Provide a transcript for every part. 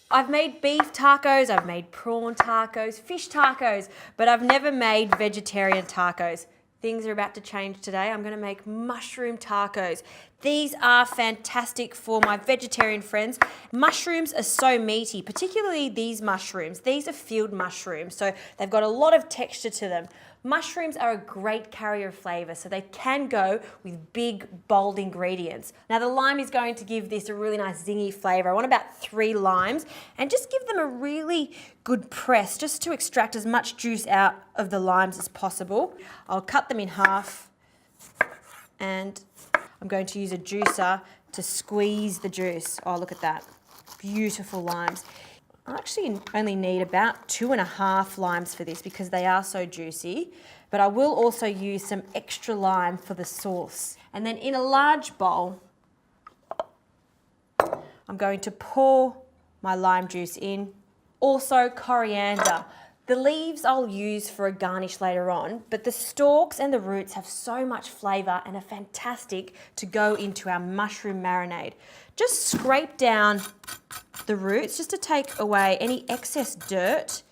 I've made beef tacos, I've made prawn tacos, fish tacos, but I've never made vegetarian tacos. Things are about to change today. I'm gonna make mushroom tacos. These are fantastic for my vegetarian friends. Mushrooms are so meaty, particularly these mushrooms. These are field mushrooms, so they've got a lot of texture to them. Mushrooms are a great carrier of flavour, so they can go with big, bold ingredients. Now the lime is going to give this a really nice zingy flavour. I want about 3 limes and just give them a really good press just to extract as much juice out of the limes as possible. I'll cut them in half and I'm going to use a juicer to squeeze the juice. Oh, look at that. Beautiful limes. I actually only need about 2.5 limes for this because they are so juicy, but I will also use some extra lime for the sauce. And then in a large bowl, I'm going to pour my lime juice in. Also coriander. The leaves I'll use for a garnish later on, but the stalks and the roots have so much flavour and are fantastic to go into our mushroom marinade. Just scrape down the roots just to take away any excess dirt,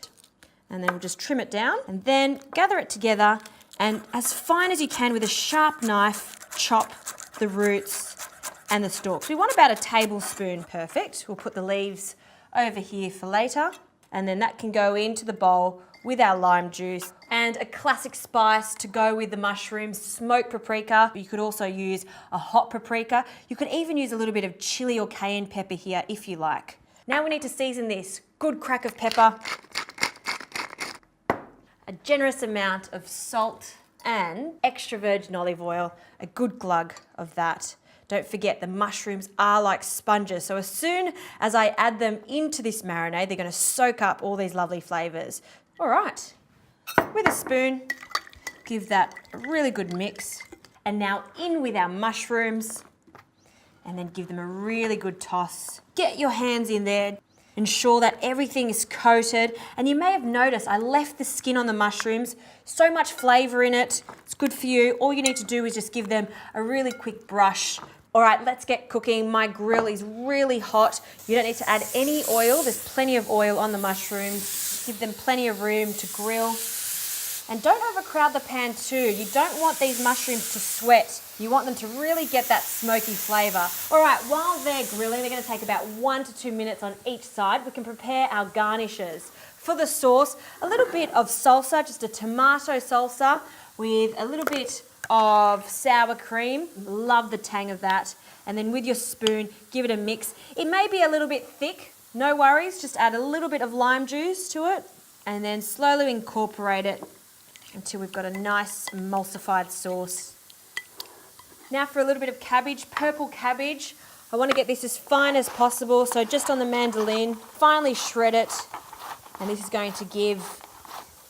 and then we'll just trim it down and then gather it together and as fine as you can with a sharp knife, chop the roots and the stalks. We want about a tablespoon. Perfect. We'll put the leaves over here for later, and then that can go into the bowl with our lime juice. And a classic spice to go with the mushrooms, smoked paprika. You could also use a hot paprika. You could even use a little bit of chili or cayenne pepper here if you like. Now we need to season this. Good crack of pepper, a generous amount of salt and extra virgin olive oil, a good glug of that. Don't forget the mushrooms are like sponges, so as soon as I add them into this marinade, they're going to soak up all these lovely flavours. All right, with a spoon, give that a really good mix. And now in with our mushrooms and then give them a really good toss. Get your hands in there. Ensure that everything is coated. And you may have noticed I left the skin on the mushrooms. So much flavour in it. It's good for you. All you need to do is just give them a really quick brush. All right, let's get cooking. My grill is really hot. You don't need to add any oil. There's plenty of oil on the mushrooms. Give them plenty of room to grill. And don't overcrowd the pan too. You don't want these mushrooms to sweat. You want them to really get that smoky flavour. All right, while they're grilling, they're going to take about 1 to 2 minutes on each side. We can prepare our garnishes. For the sauce, a little bit of salsa, just a tomato salsa with a little bit of sour cream. Love the tang of that. And then with your spoon, give it a mix. It may be a little bit thick, no worries. Just add a little bit of lime juice to it and then slowly incorporate it until we've got a nice emulsified sauce. Now for a little bit of cabbage, purple cabbage. I want to get this as fine as possible, so just on the mandolin, finely shred it. And this is going to give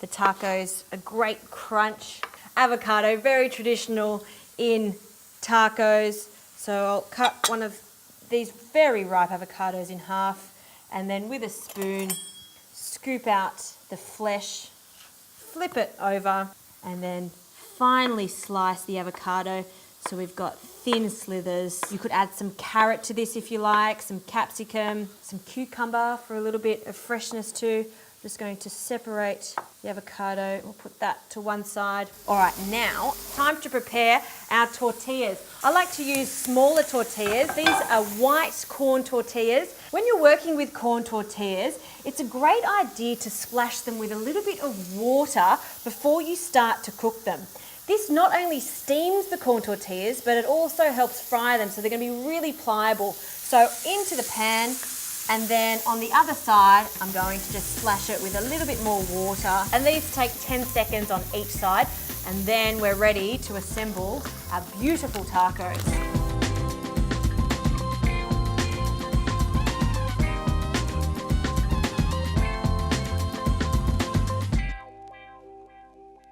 the tacos a great crunch. Avocado, very traditional in tacos. So I'll cut one of these very ripe avocados in half and then with a spoon, scoop out the flesh, flip it over and then finely slice the avocado so we've got thin slithers. You could add some carrot to this if you like, some capsicum, some cucumber for a little bit of freshness too. Just going to separate the avocado. We'll put that to one side. All right, now time to prepare our tortillas. I like to use smaller tortillas. These are white corn tortillas. When you're working with corn tortillas, it's a great idea to splash them with a little bit of water before you start to cook them. This not only steams the corn tortillas, but it also helps fry them, so they're going to be really pliable. So into the pan, and then on the other side, I'm going to just splash it with a little bit more water. And these take 10 seconds on each side, and then we're ready to assemble our beautiful tacos.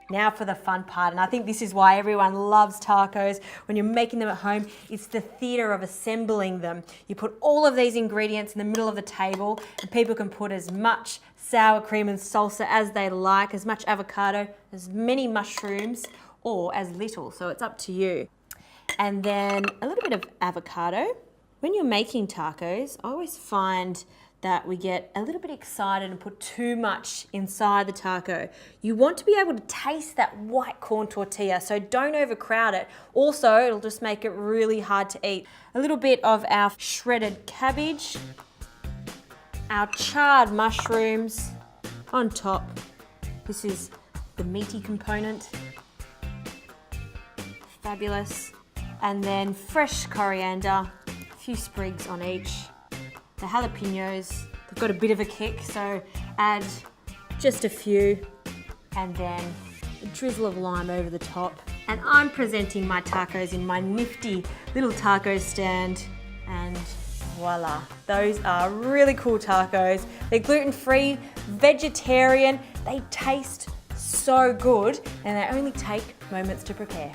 Now for the fun part, and I think this is why everyone loves tacos. When you're making them at home, it's the theatre of assembling them. You put all of these ingredients in the middle of the table and people can put as much sour cream and salsa as they like, as much avocado, as many mushrooms, or as little, so it's up to you. And then a little bit of avocado. When you're making tacos, I always find that we get a little bit excited and put too much inside the taco. You want to be able to taste that white corn tortilla, so don't overcrowd it. Also, it'll just make it really hard to eat. A little bit of our shredded cabbage, our charred mushrooms on top. This is the meaty component. Fabulous. And then fresh coriander, a few sprigs on each. The jalapenos, they've got a bit of a kick, so add just a few, and then a drizzle of lime over the top. And I'm presenting my tacos in my nifty little taco stand, and voila, those are really cool tacos. They're gluten-free, vegetarian, they taste so good, and they only take moments to prepare.